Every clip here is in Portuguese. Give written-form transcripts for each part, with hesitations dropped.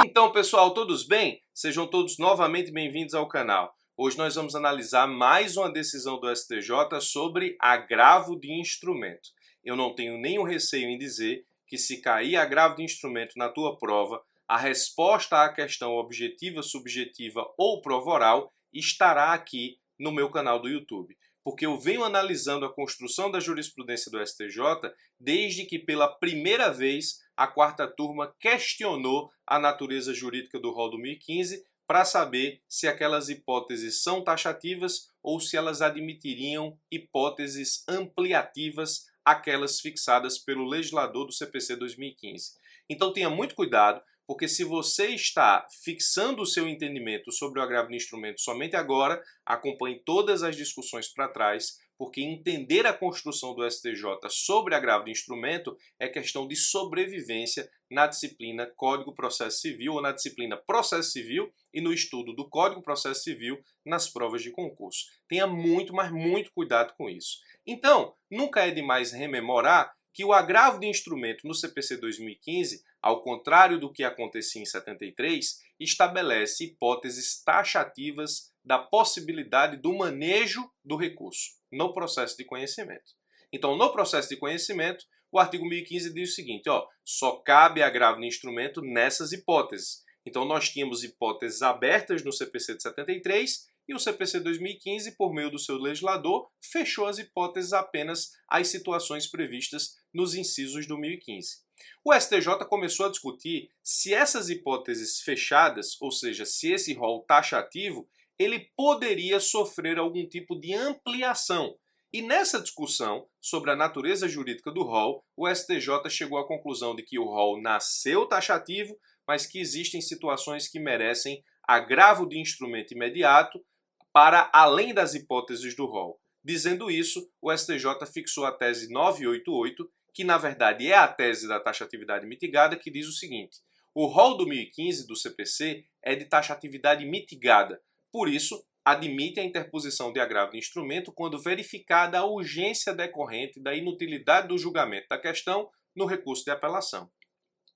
Então, pessoal, todos bem? Sejam todos novamente bem-vindos ao canal. Hoje nós vamos analisar mais uma decisão do STJ sobre agravo de instrumento. Eu não tenho nenhum receio em dizer que se cair agravo de instrumento na tua prova, a resposta à questão objetiva, subjetiva ou prova oral estará aqui no meu canal do YouTube. Porque eu venho analisando a construção da jurisprudência do STJ desde que pela primeira vez a quarta turma questionou a natureza jurídica do rol do 1015 para saber se aquelas hipóteses são taxativas ou se elas admitiriam hipóteses ampliativas aquelas fixadas pelo legislador do CPC 2015. Então tenha muito cuidado, porque se você está fixando o seu entendimento sobre o agravo de instrumento somente agora, acompanhe todas as discussões para trás, porque entender a construção do STJ sobre agravo de instrumento é questão de sobrevivência na disciplina Código Processo Civil ou na disciplina Processo Civil e no estudo do Código Processo Civil nas provas de concurso. Tenha muito, mas muito cuidado com isso. Então, nunca é demais rememorar que o agravo de instrumento no CPC 2015, ao contrário do que acontecia em 73, estabelece hipóteses taxativas da possibilidade do manejo do recurso no processo de conhecimento. Então, no processo de conhecimento, o artigo 1015 diz o seguinte, só cabe agravo de instrumento nessas hipóteses. Então, nós tínhamos hipóteses abertas no CPC de 73 e o CPC 2015, por meio do seu legislador, fechou as hipóteses apenas às situações previstas nos incisos do 1015. O STJ começou a discutir se essas hipóteses fechadas, ou seja, se esse rol taxativo, ele poderia sofrer algum tipo de ampliação. E nessa discussão sobre a natureza jurídica do rol, o STJ chegou à conclusão de que o rol nasceu taxativo, mas que existem situações que merecem agravo de instrumento imediato para além das hipóteses do rol. Dizendo isso, o STJ fixou a tese 988, que na verdade é a tese da taxatividade mitigada, que diz o seguinte: o rol do 1015 do CPC é de taxatividade mitigada, por isso admite a interposição de agravo de instrumento quando verificada a urgência decorrente da inutilidade do julgamento da questão no recurso de apelação.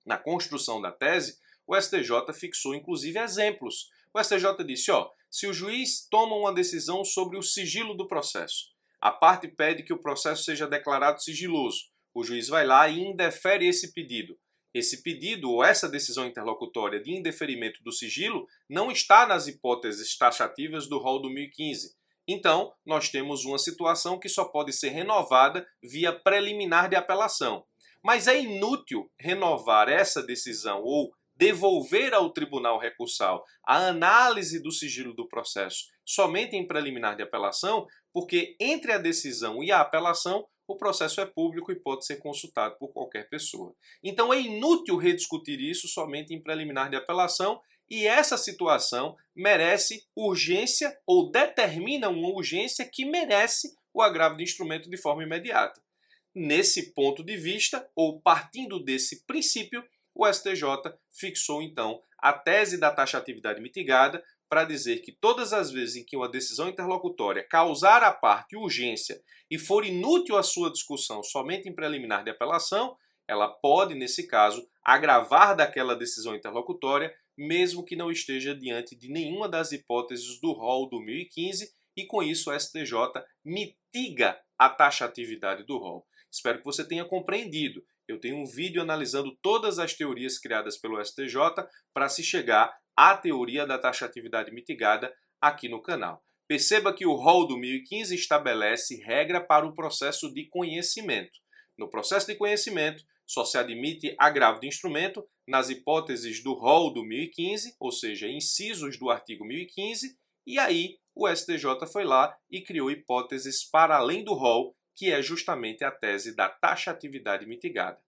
Na construção da tese, o STJ fixou inclusive exemplos. O STJ disse, se o juiz toma uma decisão sobre o sigilo do processo, a parte pede que o processo seja declarado sigiloso. O juiz vai lá e indefere esse pedido. Esse pedido ou essa decisão interlocutória de indeferimento do sigilo não está nas hipóteses taxativas do rol do 1015. Então, nós temos uma situação que só pode ser renovada via preliminar de apelação. Mas é inútil renovar essa decisão ou devolver ao tribunal recursal a análise do sigilo do processo somente em preliminar de apelação, porque entre a decisão e a apelação o processo é público e pode ser consultado por qualquer pessoa. Então é inútil rediscutir isso somente em preliminar de apelação e essa situação merece urgência ou determina uma urgência que merece o agravo de instrumento de forma imediata. Nesse ponto de vista, ou partindo desse princípio, o STJ fixou então a tese da taxatividade mitigada para dizer que todas as vezes em que uma decisão interlocutória causar à parte urgência e for inútil a sua discussão somente em preliminar de apelação, ela pode, nesse caso, agravar daquela decisão interlocutória, mesmo que não esteja diante de nenhuma das hipóteses do rol do 1015, e com isso o STJ mitiga a taxatividade do rol. Espero que você tenha compreendido. Eu tenho um vídeo analisando todas as teorias criadas pelo STJ para se chegar à teoria da taxatividade mitigada aqui no canal. Perceba que o rol do 1015 estabelece regra para o processo de conhecimento. No processo de conhecimento, só se admite agravo de instrumento nas hipóteses do rol do 1015, ou seja, incisos do artigo 1015, e aí o STJ foi lá e criou hipóteses para além do rol, que é justamente a tese da taxatividade mitigada.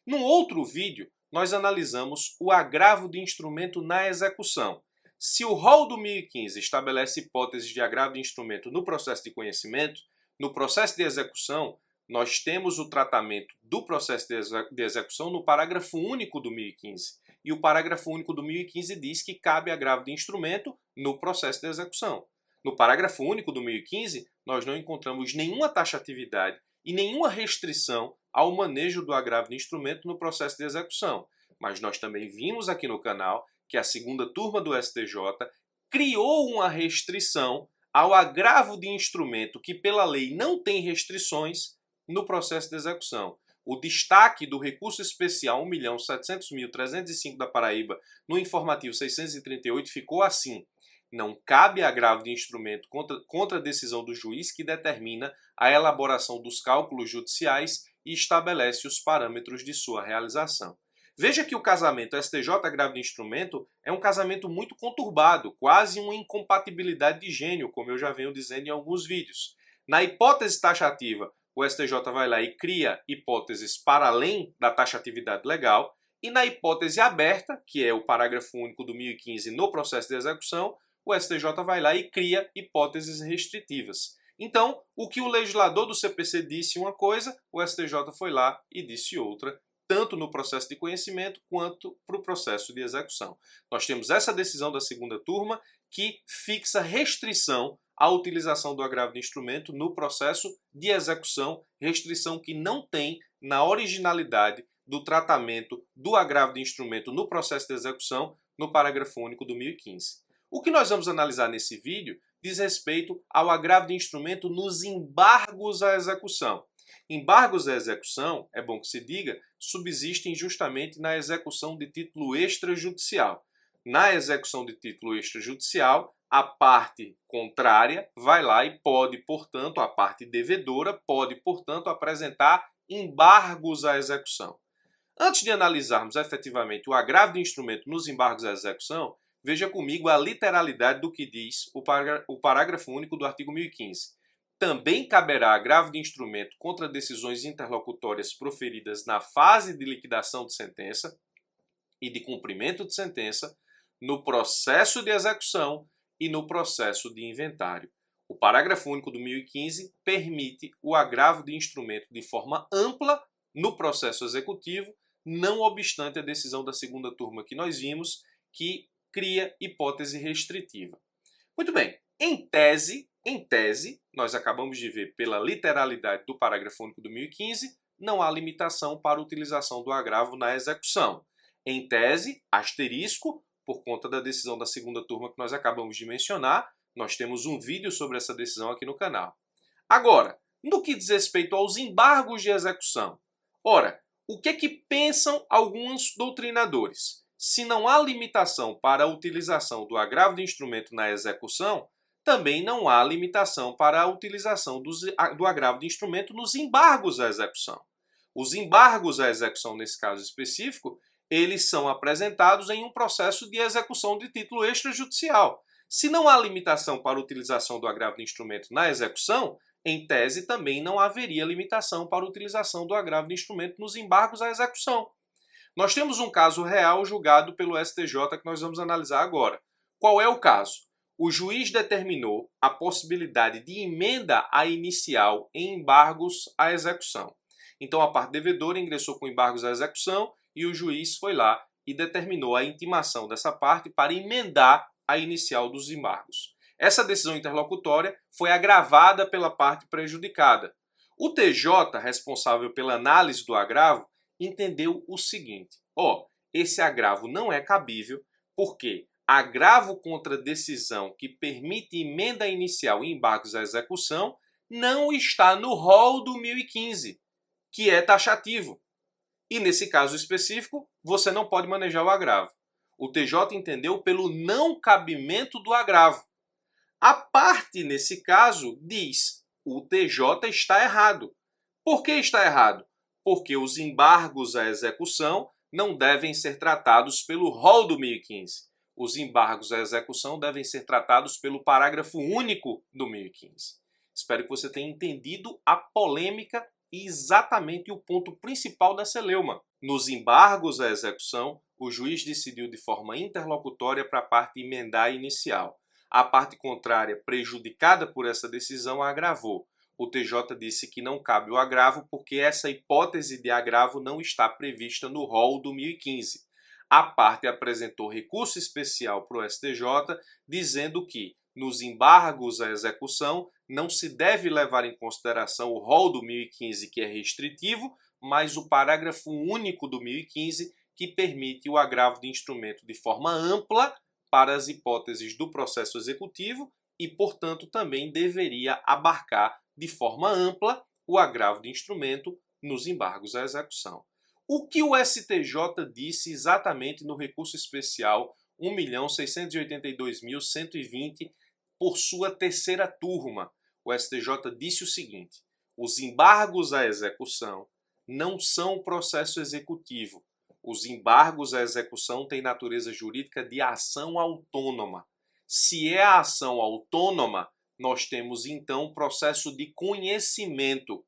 Num outro vídeo, nós analisamos o agravo de instrumento na execução. Se o rol do 1015 estabelece hipóteses de agravo de instrumento no processo de conhecimento, no processo de execução, nós temos o tratamento do processo de execução no parágrafo único do 1015. E o parágrafo único do 1015 diz que cabe agravo de instrumento no processo de execução. No parágrafo único do 1015, nós não encontramos nenhuma taxatividade e nenhuma restrição ao manejo do agravo de instrumento no processo de execução. mas nós também vimos aqui no canal que a segunda turma do STJ criou uma restrição ao agravo de instrumento que pela lei não tem restrições no processo de execução. O destaque do recurso especial 1.700.305 da Paraíba no informativo 638 ficou assim: não cabe agravo de instrumento contra a decisão do juiz que determina a elaboração dos cálculos judiciais e estabelece os parâmetros de sua realização. Veja que o casamento STJ-agravo de instrumento é um casamento muito conturbado, quase uma incompatibilidade de gênio, como eu já venho dizendo em alguns vídeos. Na hipótese taxativa, o STJ vai lá e cria hipóteses para além da taxatividade legal, e na hipótese aberta, que é o parágrafo único do 1015 no processo de execução, o STJ vai lá e cria hipóteses restritivas. Então, o que o legislador do CPC disse uma coisa, o STJ foi lá e disse outra, tanto no processo de conhecimento quanto para o processo de execução. Nós temos essa decisão da segunda turma que fixa restrição à utilização do agravo de instrumento no processo de execução, restrição que não tem na originalidade do tratamento do agravo de instrumento no processo de execução no parágrafo único do 1015. O que nós vamos analisar nesse vídeo diz respeito ao agravo de instrumento nos embargos à execução. Embargos à execução, é bom que se diga, subsistem justamente na execução de título extrajudicial. Na execução de título extrajudicial, a parte contrária vai lá e pode, portanto, a parte devedora pode, portanto, apresentar embargos à execução. Antes de analisarmos efetivamente o agravo de instrumento nos embargos à execução, veja comigo a literalidade do que diz o parágrafo único do artigo 1015. Também caberá agravo de instrumento contra decisões interlocutórias proferidas na fase de liquidação de sentença e de cumprimento de sentença, no processo de execução e no processo de inventário. O parágrafo único do 1015 permite o agravo de instrumento de forma ampla no processo executivo, não obstante a decisão da segunda turma que nós vimos, que cria hipótese restritiva. Muito bem, em tese, nós acabamos de ver pela literalidade do parágrafo único do 1015, não há limitação para a utilização do agravo na execução. Em tese, asterisco, por conta da decisão da segunda turma que nós acabamos de mencionar, nós temos um vídeo sobre essa decisão aqui no canal. Agora, no que diz respeito aos embargos de execução, ora, o que é que pensam alguns doutrinadores? Se não há limitação para a utilização do agravo de instrumento na execução, também não há limitação para a utilização do agravo de instrumento nos embargos à execução. Os embargos à execução, nesse caso específico, eles são apresentados em um processo de execução de título extrajudicial. Se não há limitação para a utilização do agravo de instrumento na execução, em tese também não haveria limitação para a utilização do agravo de instrumento nos embargos à execução. Nós temos um caso real julgado pelo STJ que nós vamos analisar agora. Qual é o caso? O juiz determinou a possibilidade de emenda à inicial em embargos à execução. Então a parte devedora ingressou com embargos à execução e o juiz foi lá e determinou a intimação dessa parte para emendar a inicial dos embargos. Essa decisão interlocutória foi agravada pela parte prejudicada. O TJ, responsável pela análise do agravo, entendeu o seguinte: esse agravo não é cabível porque agravo contra decisão que permite emenda inicial em embargos à execução não está no rol do 1015, que é taxativo. E nesse caso específico, você não pode manejar o agravo. O TJ entendeu pelo não cabimento do agravo. A parte, nesse caso, diz: o TJ está errado. Por que está errado? Porque os embargos à execução não devem ser tratados pelo rol do 1015. Os embargos à execução devem ser tratados pelo parágrafo único do 1015. Espero que você tenha entendido a polêmica e exatamente o ponto principal da celeuma. Nos embargos à execução, o juiz decidiu de forma interlocutória para a parte emendar a inicial. A parte contrária, prejudicada por essa decisão, agravou. O TJ disse que não cabe o agravo porque essa hipótese de agravo não está prevista no rol do 1015. A parte apresentou recurso especial para o STJ, dizendo que, nos embargos à execução, não se deve levar em consideração o rol do 1015, que é restritivo, mas o parágrafo único do 1015, que permite o agravo de instrumento de forma ampla para as hipóteses do processo executivo e, portanto, também deveria abarcar de forma ampla o agravo de instrumento nos embargos à execução. O que o STJ disse exatamente no recurso especial 1.682.120 por sua terceira turma? O STJ disse o seguinte: os embargos à execução não são processo executivo. Os embargos à execução têm natureza jurídica de ação autônoma. Se é a ação autônoma, nós temos então processo de conhecimento.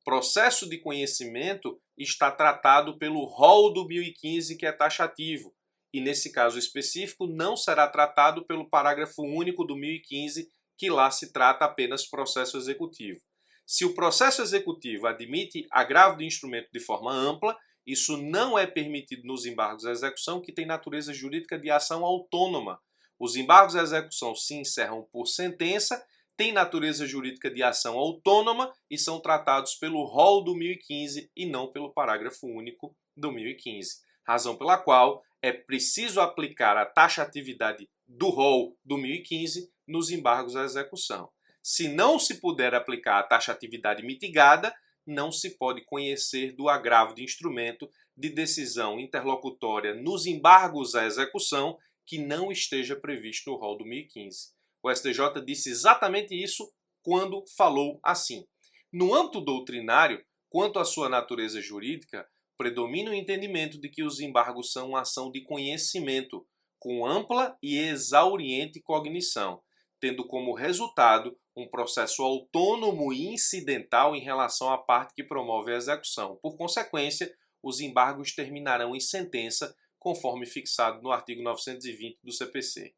Processo de conhecimento está tratado pelo rol do 1015, que é taxativo, e nesse caso específico não será tratado pelo parágrafo único do 1015, que lá se trata apenas processo executivo. Se o processo executivo admite agravo de instrumento de forma ampla, isso não é permitido nos embargos à execução, que tem natureza jurídica de ação autônoma. Os embargos à execução se encerram por sentença, têm natureza jurídica de ação autônoma e são tratados pelo rol do 1015 e não pelo parágrafo único do 1015. Razão pela qual é preciso aplicar a taxatividade do rol do 1015 nos embargos à execução. Se não se puder aplicar a taxatividade mitigada, não se pode conhecer do agravo de instrumento de decisão interlocutória nos embargos à execução que não esteja previsto no rol do 1015. O STJ disse exatamente isso quando falou assim: no âmbito doutrinário, quanto à sua natureza jurídica, predomina o entendimento de que os embargos são uma ação de conhecimento, com ampla e exauriente cognição, tendo como resultado um processo autônomo e incidental em relação à parte que promove a execução. Por consequência, os embargos terminarão em sentença, conforme fixado no artigo 920 do CPC.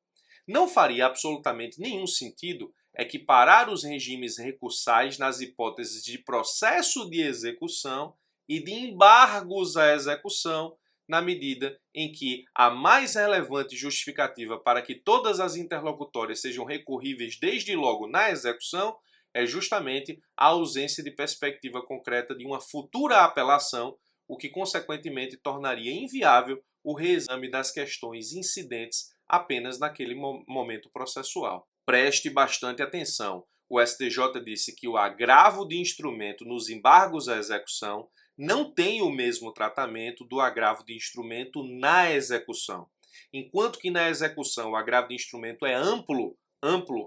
Não faria absolutamente nenhum sentido equiparar os regimes recursais nas hipóteses de processo de execução e de embargos à execução, na medida em que a mais relevante justificativa para que todas as interlocutórias sejam recorríveis desde logo na execução é justamente a ausência de perspectiva concreta de uma futura apelação, o que consequentemente tornaria inviável o reexame das questões incidentes apenas naquele momento processual. Preste bastante atenção. O STJ disse que o agravo de instrumento nos embargos à execução não tem o mesmo tratamento do agravo de instrumento na execução. Enquanto que na execução o agravo de instrumento é amplo,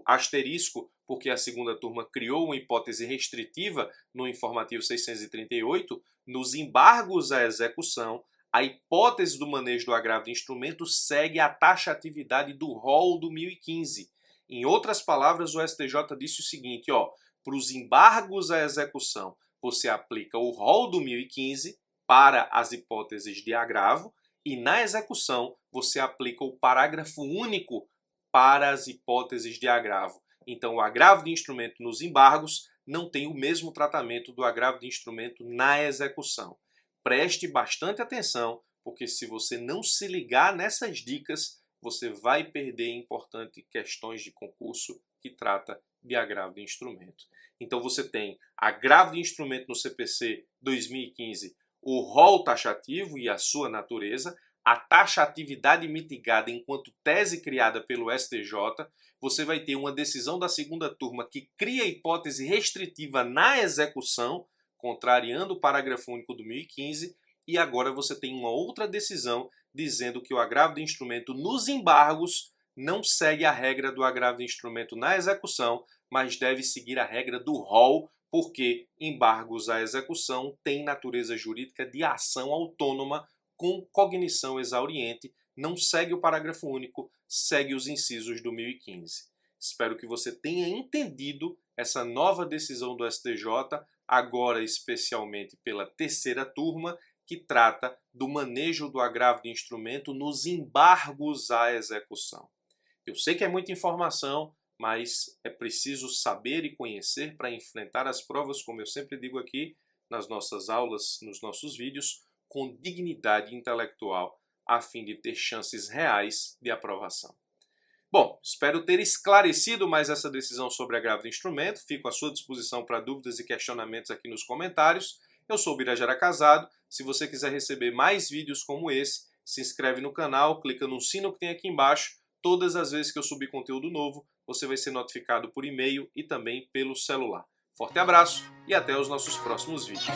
asterisco, porque a segunda turma criou uma hipótese restritiva no informativo 638, nos embargos à execução, a hipótese do manejo do agravo de instrumento segue a taxatividade do rol do 1015. Em outras palavras, o STJ disse o seguinte, para os embargos à execução, você aplica o rol do 1015 para as hipóteses de agravo e na execução você aplica o parágrafo único para as hipóteses de agravo. Então, o agravo de instrumento nos embargos não tem o mesmo tratamento do agravo de instrumento na execução. Preste bastante atenção, porque se você não se ligar nessas dicas, você vai perder importantes questões de concurso que trata de agravo de instrumento. Então você tem agravo de instrumento no CPC 2015, o rol taxativo e a sua natureza, a taxatividade mitigada enquanto tese criada pelo STJ, você vai ter uma decisão da segunda turma que cria hipótese restritiva na execução, contrariando o parágrafo único do 1015, e agora você tem uma outra decisão dizendo que o agravo de instrumento nos embargos não segue a regra do agravo de instrumento na execução, mas deve seguir a regra do rol, porque embargos à execução têm natureza jurídica de ação autônoma com cognição exauriente, não segue o parágrafo único, segue os incisos do 1015. Espero que você tenha entendido essa nova decisão do STJ, agora especialmente pela terceira turma, que trata do manejo do agravo de instrumento nos embargos à execução. Eu sei que é muita informação, mas é preciso saber e conhecer para enfrentar as provas, como eu sempre digo aqui nas nossas aulas, nos nossos vídeos, com dignidade intelectual, a fim de ter chances reais de aprovação. Bom, espero ter esclarecido mais essa decisão sobre agravo de instrumento. Fico à sua disposição para dúvidas e questionamentos aqui nos comentários. Eu sou o Birajara Casado. Se você quiser receber mais vídeos como esse, se inscreve no canal, clica no sino que tem aqui embaixo. Todas as vezes que eu subir conteúdo novo, você vai ser notificado por e-mail e também pelo celular. Forte abraço e até os nossos próximos vídeos.